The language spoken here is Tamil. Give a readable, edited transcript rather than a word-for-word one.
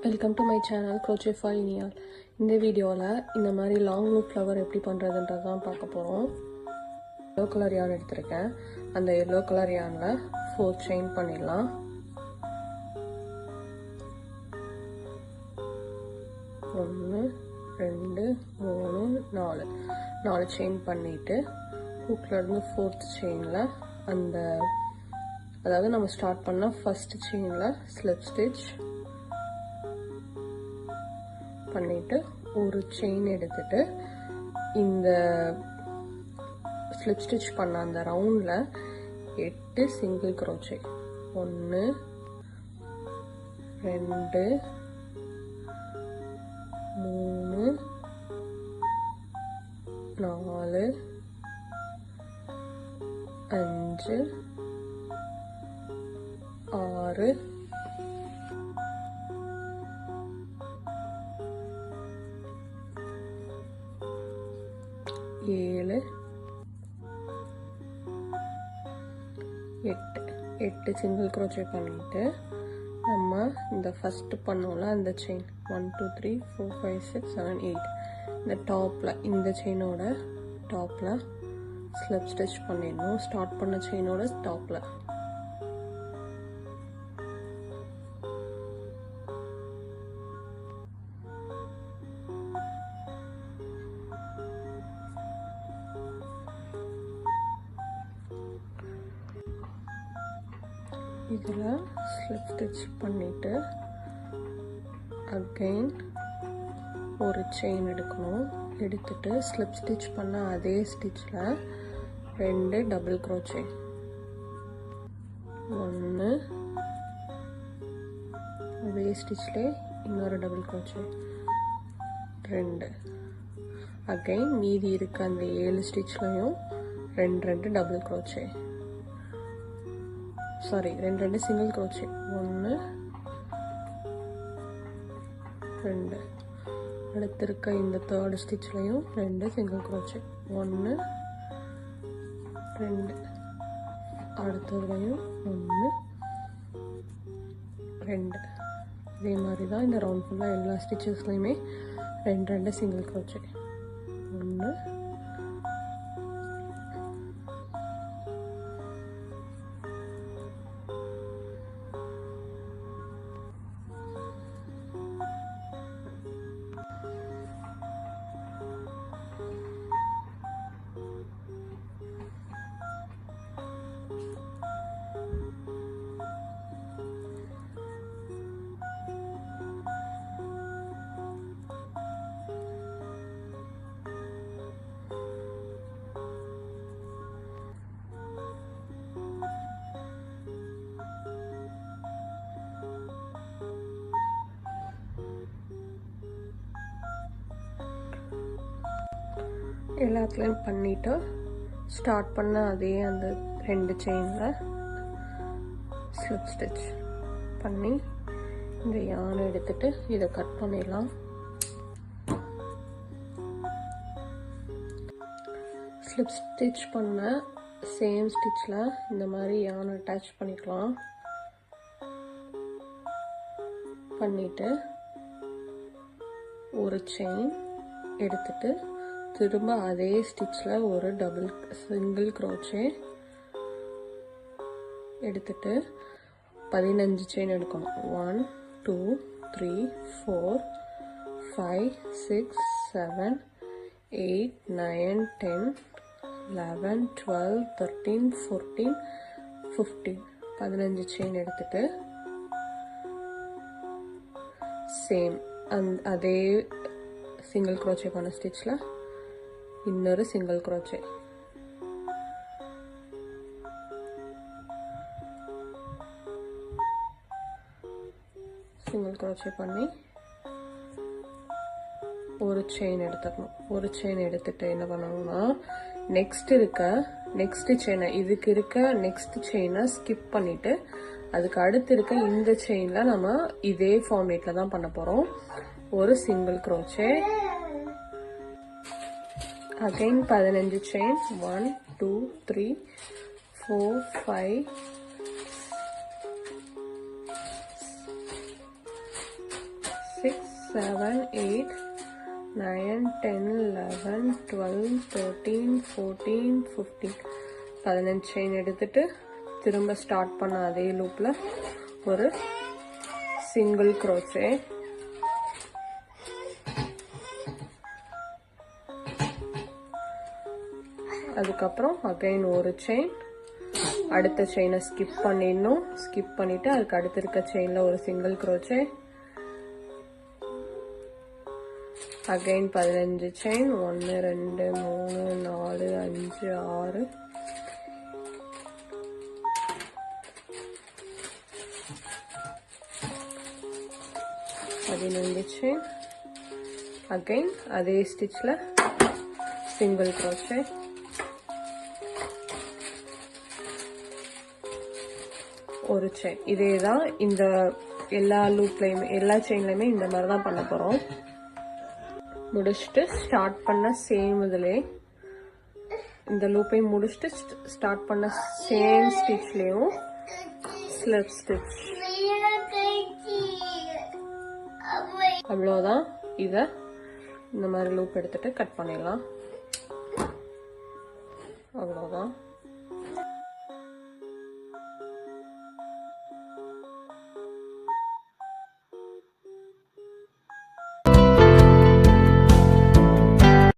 Welcome to my channel Crochet for India. In this video, இந்த மாதிரி long loop flower எப்படி பண்றதுன்றது தான் பார்க்க போறோம். yellow color yarn எடுத்துர்க்கேன். அந்த yellow color yarnல 4 chain பண்ணிடலாம். 1 2 3 4 chain பண்ணிட்டு hookல இருந்து 4th chainல அந்த அதாவது நம்ம ஸ்டார்ட் பண்ண first chainல slip stitch பண்ணிட்டு ஒரு செயின் எடுத்துட்டு இந்த ஸ்லிப் ஸ்டிட்ச் பண்ண அந்த ரவுண்ட்ல 8 சிங்கிள் crochet 1 2 3 4 5 6 7 8 சிங்கிள் crochet பண்ணிட்டு நம்ம இந்த ஃபர்ஸ்ட் பண்ணோம்ல அந்த செயின் 1 2 3 4 5 6 7 8 இந்த டாப்ல இந்த செயினோட டாப்ல ஸ்லிப் ஸ்டிட்ச் பண்ணிடணும். ஸ்டார்ட் பண்ண செயினோட டாப்ல இதுல ஸ்லிப் ஸ்டிட்ச் பண்ணிட்டு அகைன் ஒரு செயின் எடுக்கணும். எடுத்துட்டு ஸ்லிப் ஸ்டிட்ச் பண்ண அதே ஸ்டிட்ச்ல 2 டபுள் crochet 1 அதே ஸ்டிட்ச்ல இன்னொரு டபுள் crochet 2 அகைன் மீதி இருக்க அந்த 7 ஸ்டிட்ச்லயும் 2 double crochet sorry 2 single crochet 1 2 அடுத்து இருக்க இந்த தேர்ட் ஸ்டிட்ச்லயும் 2 சிங்கிள் crochet 1 2 அடுத்ததுலயும் 1 2 இதே மாதிரி தான் இந்த ரவுண்ட் ஃபுல்லா எல்லா ஸ்டிச்சஸ்லயுமே 2 சிங்கிள் crochet 1 எல்லாத்துலயும் பண்ணிட்டு ஸ்டார்ட் பண்ண அதே அந்த 2 செயின்ல ஸ்லிப் ஸ்டிட்ச் பண்ணி இந்த yarn எடுத்துட்டு இதை கட் பண்ணிடலாம். ஸ்லிப் ஸ்டிட்ச் பண்ண சேம் ஸ்டிட்ச்ல இந்த மாதிரி yarn அட்டாச் பண்ணிக்கலாம். பண்ணிட்டு ஒரு செயின் எடுத்துட்டு திரும்ப அதே ஸ்டிட்ச்ல ஒரு டபுள் சிங்கிள் crochet எடுத்துட்டு 15 செயின் எடுக்கணும். 1 2 3 4 5 6 7 8 9 10 11 12 13 14 15 15 செயின் எடுத்துட்டு சேம் அதே சிங்கிள் crochet பண்ண ஸ்டிட்ச்ல இன்னொரு சிங்கிள் crochet பண்ணி ஒரு செயின் எடுத்துக்கணும். ஒரு செயின் எடுத்துட்டு என்ன பண்ணணும்னா நெக்ஸ்ட் செயினை இதுக்கு இருக்க நெக்ஸ்ட் செயினை ஸ்கிப் பண்ணிட்டு அதுக்கு அடுத்து இருக்க இந்த செயின்ல நம்ம இதே ஃபார்மேட்ல தான் பண்ண போறோம். ஒரு single crochet again 15 chain 1 2 3 4 5 7 8 9 10 11 12 13 14 15 15 chain எடுத்துட்டு திரும்ப ஸ்டார்ட் பண்ண அதே லூப்ல ஒரு சிங்கிள் crochet, அதுக்கப்புறம் அகைன் ஒரு செயின், அடுத்த செயினை ஸ்கிப் பண்ணிடணும். ஸ்கிப் பண்ணிட்டு அதுக்கு அடுத்து இருக்க செயின்ல ஒரு single crochet, again 15 chain, 1 2 3 4 5 6 15 chain, again அதே ஸ்டிச்ல சிங்கிள் crochet, ஒரு செயின். இதேதான் இந்த எல்லா லூப்லயுமே எல்லா செயின்லயுமே இந்த மாதிரி தான் பண்ண போறோம். முடிச்சுட்டு ஸ்டார்ட் பண்ண சேம் இதுலயே இந்த லூப்பை முடிச்சுட்டு ஸ்டார்ட் பண்ண சேம் ஸ்டிச்லயும் ஸ்லிப் ஸ்டிச். அவ்வளோதான். இத இந்த மாதிரி லூப் எடுத்துட்டு கட் பண்ணிடலாம். அவ்வளோதான்.